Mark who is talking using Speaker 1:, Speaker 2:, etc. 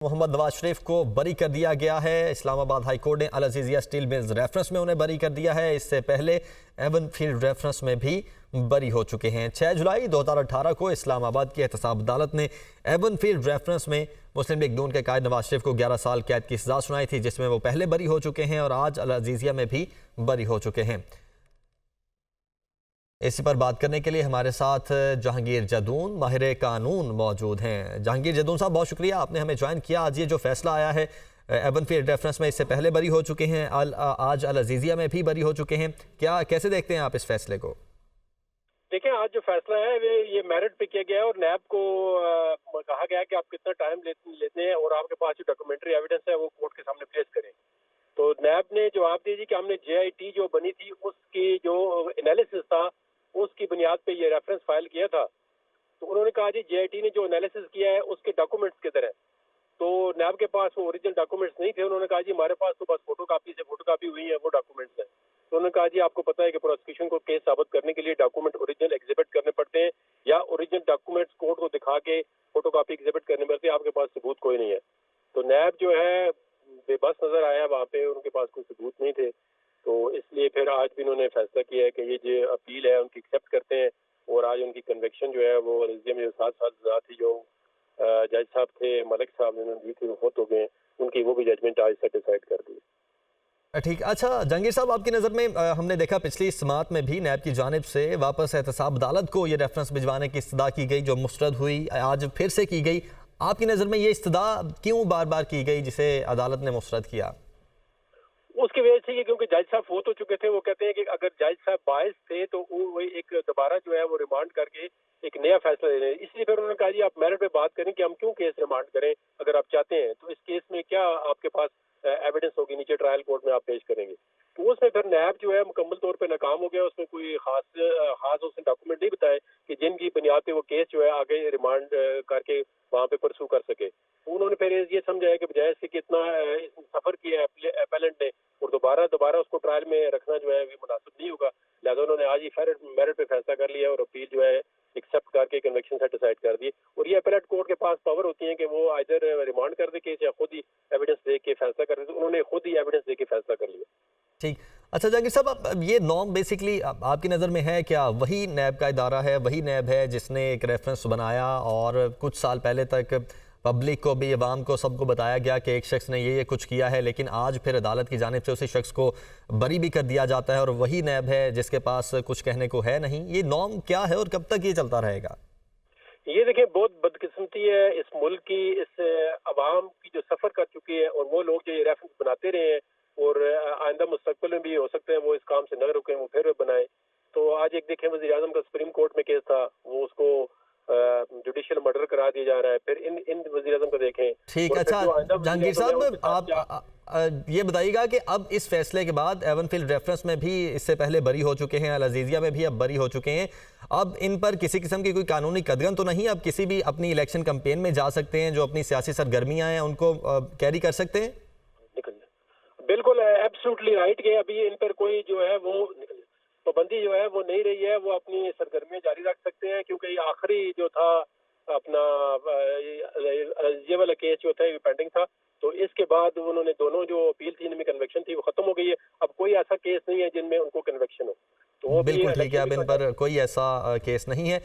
Speaker 1: محمد نواز شریف کو بری کر دیا گیا ہے۔ اسلام آباد ہائی کورٹ نے العزیزیہ اسٹیل ملز ریفرنس میں انہیں بری کر دیا ہے۔ اس سے پہلے ایون فیلڈ ریفرنس میں بھی بری ہو چکے ہیں۔ 6 جولائی 2018 کو اسلام آباد کی احتساب عدالت نے ایون فیلڈ ریفرنس میں مسلم لیگ نون کے قائد نواز شریف کو 11 سال قید کی سزا سنائی تھی، جس میں وہ پہلے بری ہو چکے ہیں اور آج العزیزیہ میں بھی بری ہو چکے ہیں۔ اسی پر بات کرنے کے لیے ہمارے ساتھ جہانگیر جدون ماہر قانون موجود ہیں۔ جہانگیر جدون صاحب، بہت شکریہ آپ نے ہمیں جوائن کیا۔ آج یہ جو فیصلہ آیا ہے ایون فیلڈ ریفرنس میں، اس سے پہلے بری ہو چکے ہیں، آج العزیزیہ میں بھی بری ہو چکے ہیں، کیسے دیکھتے ہیں آپ اس فیصلے کو؟
Speaker 2: دیکھیں، آج جو فیصلہ ہے یہ میرٹ پہ کیا گیا ہے اور نیب کو کہا گیا ہے کہ آپ کتنا ٹائم لیتے ہیں اور آپ کے پاس جو ڈاکومنٹری ایویڈنس ہے وہ کورٹ کے سامنے پیش کریں۔ تو نیب نے جواب دے دی کہ ہم نے جے آئی ٹی جو بنی تھی اس کی جو انالیسس تھا اس کی بنیاد پہ یہ ریفرنس فائل کیا تھا۔ تو انہوں نے کہا جی جے آئی ٹی نے جو انالیسس کیا ہے اس کے ڈاکومنٹس کدھر ہیں؟ تو نیب کے پاس وہ اوریجنل ڈاکومنٹس نہیں تھے۔ انہوں نے کہا جی ہمارے پاس تو بس فوٹو کاپی ہوئی ہیں، وہ ڈاکومنٹس ہیں۔ تو انہوں نے کہا جی آپ کو پتہ ہے کہ پروسیکیوشن کو کیس ثابت کرنے کے لیے ڈاکومنٹ اوریجنل ایگزیبٹ کرنے پڑتے ہیں یا اوریجنل ڈاکومنٹس کورٹ کو دکھا کے فوٹو کاپی ایگزیبٹ کرنے پڑتے ہیں، آپ کے پاس ثبوت کوئی نہیں ہے۔ تو نیب جو ہے بے بس نظر آیا وہاں پہ، ان کے پاس کوئی ثبوت نہیں تھے۔ تو اس لیے پھر آج بھی انہوں نے فیصلہ کیا ہے کہ یہ جو اپیل ہے ان کی ایکسیپٹ کرتے ہیں اور آج ان کی کنوکشن جو ہے وہ العزیزیہ میں جو 7 سال سزا تھی جو جج صاحب تھے ملک صاحب نے دی تھی وہ فوت ہو گئے ہیں، ان کی وہ بھی ججمنٹ آج سیٹسفائڈ کر دی۔
Speaker 1: ٹھیک، اچھا جہانگیر صاحب، آپ کی نظر میں ہم نے دیکھا پچھلی سماعت میں بھی نیب کی جانب سے واپس احتساب عدالت کو یہ ریفرنس بھجوانے کی استدعا کی گئی جو مسترد ہوئی، آج پھر سے کی گئی۔ آپ کی نظر میں یہ استدعا کیوں بار بار کی گئی جسے عدالت نے مسترد کیا؟
Speaker 2: اس کی وجہ سے یہ کیونکہ جج صاحب فوت ہو چکے تھے، وہ کہتے ہیں کہ اگر جج صاحب باعث تھے تو وہ ایک دوبارہ جو ہے وہ ریمانڈ کر کے ایک نیا فیصلہ لے لیں۔ اس لیے پھر انہوں نے کہا جی آپ میرٹ پہ بات کریں کہ ہم کیوں کیس ریمانڈ کریں، اگر آپ چاہتے ہیں تو اس کیس میں کیا آپ کے پاس ایویڈنس ہوگی نیچے ٹرائل کورٹ میں آپ پیش کریں گے۔ تو اس میں پھر نیب جو ہے مکمل طور پہ ناکام ہو گیا۔ اس میں کوئی خاص اس نے ڈاکومنٹ نہیں بتائے کہ جن کی بنیاد پہ وہ کیس جو ہے آگے ریمانڈ کر کے وہاں پہ پرسو کر سکے۔ انہوں نے پھر یہ سمجھا ہے کہ بجائے سے کہ اتنا سفر کیا ہے اپیلنٹ نے اور دوبارہ اس کو ٹرائل میں رکھنا جو ہے مناسب نہیں ہوگا، لہٰذا انہوں نے آج ہی میرٹ پہ فیصلہ کر لیا اور اپیل جو ہے ایکسیپٹ کر کے کنوکشن سے ڈیسائیڈ کر دی۔ اور یہ اپیلٹ کورٹ کے پاس پاور ہوتی ہیں کہ وہ ادھر ریمانڈ کر دے کیس یا خود ہی ایویڈنس دے کے فیصلہ کر دے، تو انہوں نے خود ہی ایویڈنس دے کے فیصلہ کر لیا۔
Speaker 1: ٹھیک، اچھا جہانگیر صاحب، اب یہ نارم بیسیکلی آپ کی نظر میں ہے کیا وہی نیب کا ادارہ ہے، وہی نیب ہے جس نے ایک ریفرنس بنایا اور کچھ سال پہلے تک پبلک کو بھی، عوام کو، سب کو بتایا گیا کہ ایک شخص نے یہ کچھ کیا ہے، لیکن آج پھر عدالت کی جانب سے اسی شخص کو بری بھی کر دیا جاتا ہے اور وہی نیب ہے جس کے پاس کچھ کہنے کو ہے نہیں؟ یہ نارم کیا ہے اور کب تک یہ چلتا رہے گا؟
Speaker 2: یہ دیکھیں بہت بدقسمتی ہے اس ملک کی، اس عوام کی جو سفر کر چکی ہے اور وہ لوگ جو یہ ریفرنس بناتے رہے ہیں اور آئندہ مستقبل میں بھی ہو سکتے ہیں وہ اس کام سے نہ رکیں، وہ پھر بنائیں۔ تو آج ایک دیکھیں وزیر اعظم کا سپریم کورٹ میں کیس تھا، وہ اس کو جوڈیشل مرڈر کرا دیا جا رہا ہے۔ پھر ان وزیر اعظم کو دیکھیں۔
Speaker 1: ٹھیک، اچھا جہانگیر صاحب، آپ یہ بتائیے گا کہ اب اس فیصلے کے بعد ایون فیلڈ ریفرنس میں بھی اس سے پہلے بری ہو چکے ہیں، العزیزیہ میں بھی اب بری ہو چکے ہیں، اب ان پر کسی قسم کی کوئی قانونی قدغن تو نہیں؟ اب کسی بھی اپنی الیکشن کمپین میں جا سکتے ہیں، جو اپنی سیاسی سرگرمیاں ہیں ان کو کیری کر سکتے ہیں؟
Speaker 2: بالکل ایبسولوٹلی رائٹ کہ ابھی ان پر کوئی جو ہے وہ پابندی جو ہے وہ نہیں رہی ہے، وہ اپنی سرگرمیاں جاری رکھ سکتے ہیں، کیونکہ یہ آخری جو تھا اپنا یہ والا کیس جو تھا یہ پینڈنگ تھا۔ تو اس کے بعد انہوں نے دونوں جو اپیل تھی ان میں کنوکشن تھی وہ ختم ہو گئی ہے، اب کوئی ایسا کیس نہیں ہے جن میں ان کو کنوکشن ہو۔ تو وہ
Speaker 1: بالکل ٹھیک ہے، اب ان پر کوئی ایسا کیس نہیں ہے۔